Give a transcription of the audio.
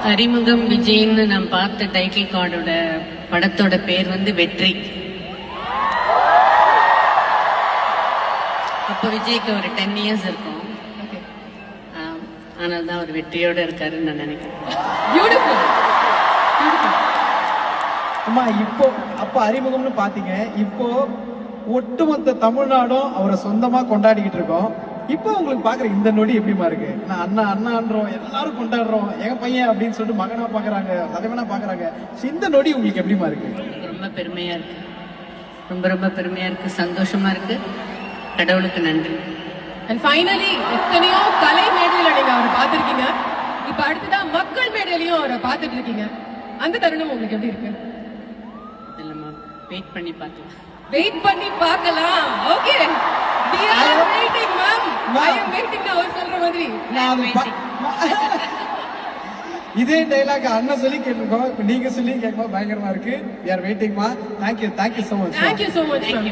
அறிமுகம் விஜய்ன்னு நான் பார்த்த டைட்டில் கார்டோட படத்தோட பேர் வந்து வெற்றி. அப்போ விஜய்க்கு ஒரு 10 இயர்ஸ் இருக்கும். ஆனால் தான் அவர் வெற்றியோட இருக்காருன்னு நான் நினைக்கிறேன். அம்மா இப்போ அப்ப அறிமுகம்னு பாத்தீங்க, இப்போ ஒட்டுமொத்த தமிழ்நாடும் அவரை சொந்தமா கொண்டாடிக்கிட்டு இருக்கோம். இப்போ உங்களுக்கு பாக்குற இந்த நொடி எப்படிமா இருக்கு? நான் அண்ணா அண்ணான்றோம், எல்லாரும் கொண்டாடுறோம், எங்க பையன் அப்படின்னு சொல்லிட்டு மகனா பாக்குறாங்க, தலைவனா பாக்குறாங்க. இந்த நொடி உங்களுக்கு எப்படிமா இருக்கு? ரொம்ப பெருமையா இருக்கு, ரொம்ப ரொம்ப பெருமையா இருக்கு, சந்தோஷமா இருக்கு. கடவுளுக்கு நன்றி. அண்ட் ஃபைனலி எத்தனையோ கலை மேடையில நீங்க அவரை பார்த்திருக்கீங்க, இப்ப அடுத்ததான் மக்கள் மேடையிலையும் அவரை பார்த்துட்டு இருக்கீங்க. அந்த தருணம் உங்களுக்கு எப்படி இருக்கு? இல்லம்மா, வெயிட் பண்ணி பார்க்கலாம். வெயிட் பண்ணி பார்க்கலாம். Okay, we are waiting ma'am. I am waiting னு அவர் சொல்ற மாதிரி. இதே டைலாக் அண்ணன் சொல்லி கேட்டிருக்கோம், இப்ப நீங்க சொல்லி கேட்கும்போது பயங்கரமா இருக்கு. we are waiting மா. thank you so much. Thank you so much ma'am.